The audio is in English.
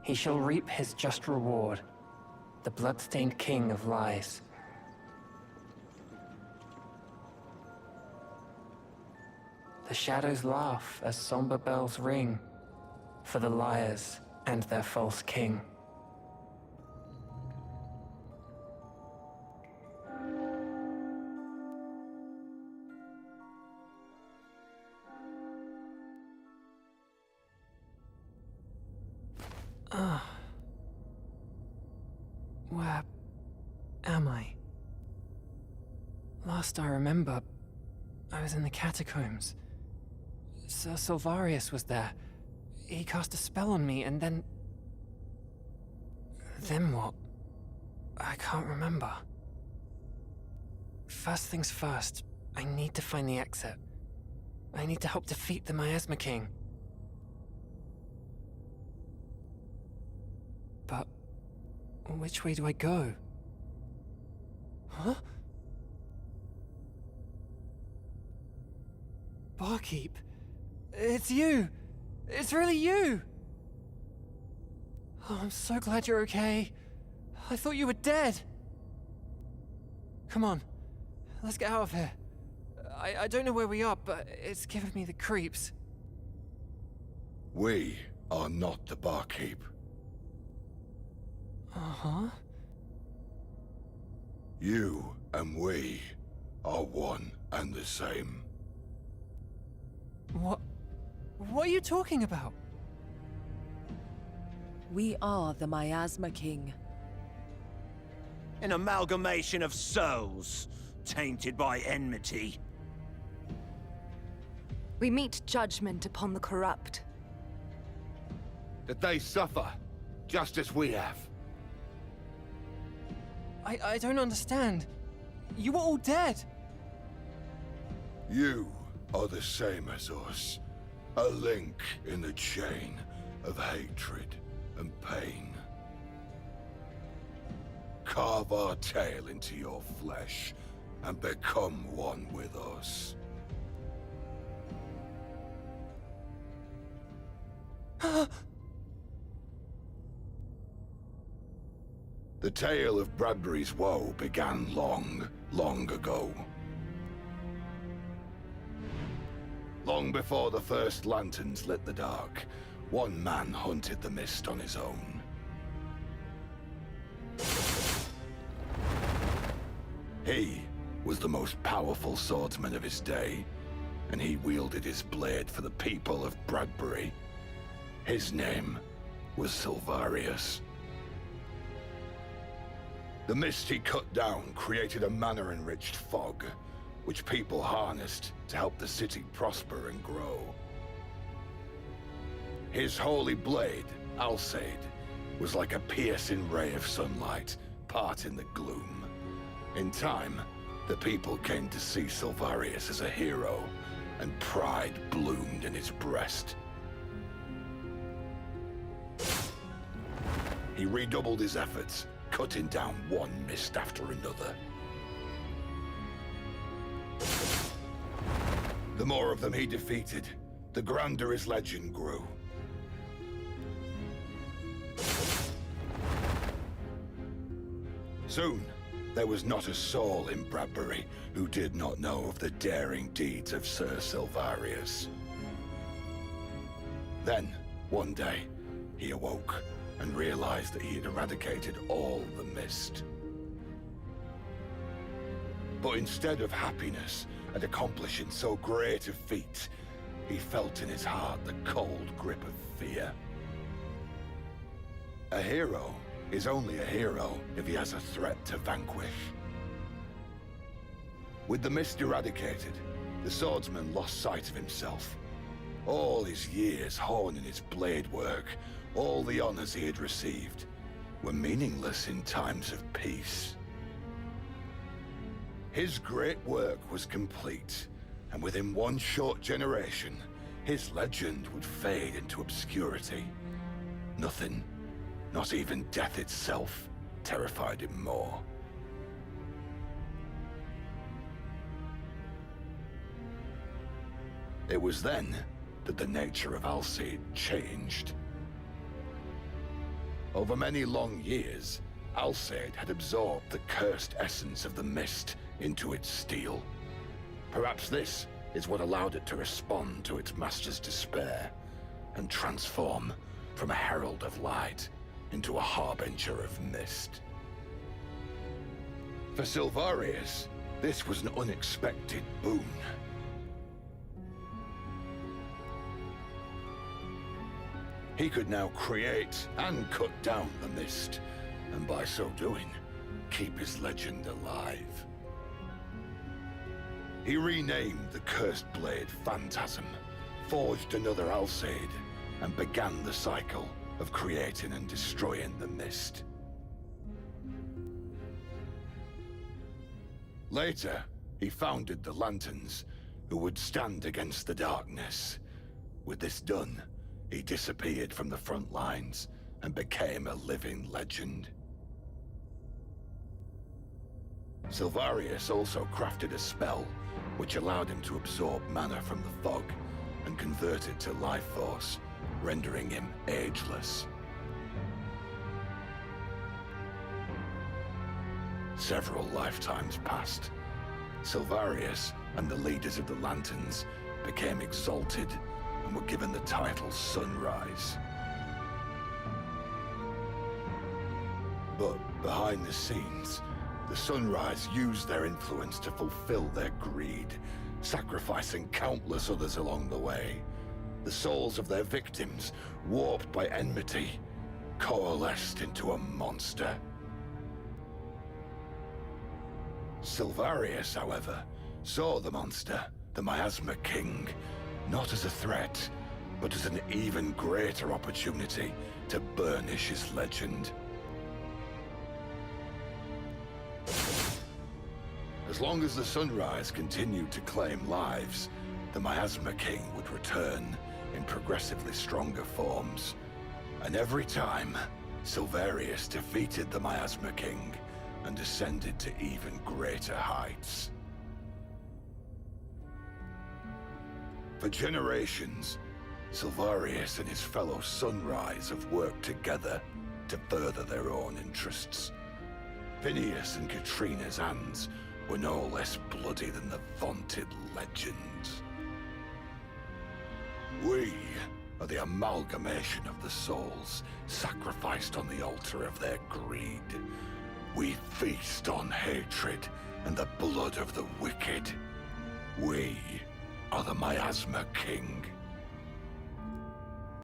He shall reap his just reward, the blood-stained king of lies. The shadows laugh as somber bells ring for the liars and their false king. Where am I? Last I remember, I was in the catacombs. Sir Silvarius was there. He cast a spell on me and then... Then what? I can't remember. First things first, I need to find the exit. I need to help defeat the Miasma King. But which way do I go? Huh? Barkeep, it's you! It's really you! Oh, I'm so glad you're okay. I thought you were dead. Come on, let's get out of here. I don't know where we are, but it's giving me the creeps. We are not the barkeep. Uh-huh. You and we are one and the same. What are you talking about? We are the Miasma King. An amalgamation of souls, tainted by enmity. We meet judgment upon the corrupt. That they suffer, just as we have. I don't understand. You were all dead. You are the same as us. A link in the chain of hatred and pain. Carve our tale into your flesh and become one with us. The tale of Bradbury's woe began long, long ago. Long before the first lanterns lit the dark, one man hunted the mist on his own. He was the most powerful swordsman of his day, and he wielded his blade for the people of Bradbury. His name was Silvarius. The mist he cut down created a mana-enriched fog, which people harnessed to help the city prosper and grow. His holy blade, Alsaid, was like a piercing ray of sunlight, parting the gloom. In time, the people came to see Silvarius as a hero, and pride bloomed in his breast. He redoubled his efforts, cutting down one mist after another. The more of them he defeated, the grander his legend grew. Soon, there was not a soul in Bradbury who did not know of the daring deeds of Sir Silvarius. Then, one day, he awoke and realized that he had eradicated all the mist. But instead of happiness at accomplishing so great a feat, he felt in his heart the cold grip of fear. A hero is only a hero if he has a threat to vanquish. With the mist eradicated, the swordsman lost sight of himself. All his years honing his blade work, all the honors he had received, were meaningless in times of peace. His great work was complete, and within one short generation, his legend would fade into obscurity. Nothing, not even death itself, terrified him more. It was then that the nature of Alsaid changed. Over many long years, Alsaid had absorbed the cursed essence of the mist into its steel. Perhaps this is what allowed it to respond to its master's despair and transform from a herald of light into a harbinger of mist. For Silvarius, this was an unexpected boon. He could now create and cut down the mist, and by so doing, keep his legend alive. He renamed the cursed blade Phantasm, forged another Alsaid, and began the cycle of creating and destroying the mist. Later, he founded the Lanterns, who would stand against the darkness. With this done, he disappeared from the front lines and became a living legend. Silvarius also crafted a spell which allowed him to absorb mana from the fog and convert it to life force, rendering him ageless. Several lifetimes passed. Silvarius and the leaders of the Lanterns became exalted and were given the title Sunrise. But behind the scenes, the Sunrise used their influence to fulfill their greed, sacrificing countless others along the way. The souls of their victims, warped by enmity, coalesced into a monster. Silvarius, however, saw the monster, the Miasma King, not as a threat, but as an even greater opportunity to burnish his legend. As long as the Sunrise continued to claim lives, the Miasma King would return in progressively stronger forms. And every time, Silvarius defeated the Miasma King and ascended to even greater heights. For generations, Silvarius and his fellow Sunrise have worked together to further their own interests. Phineas and Katrina's hands were no less bloody than the vaunted legends. We are the amalgamation of the souls sacrificed on the altar of their greed. We feast on hatred and the blood of the wicked. We are the Miasma King.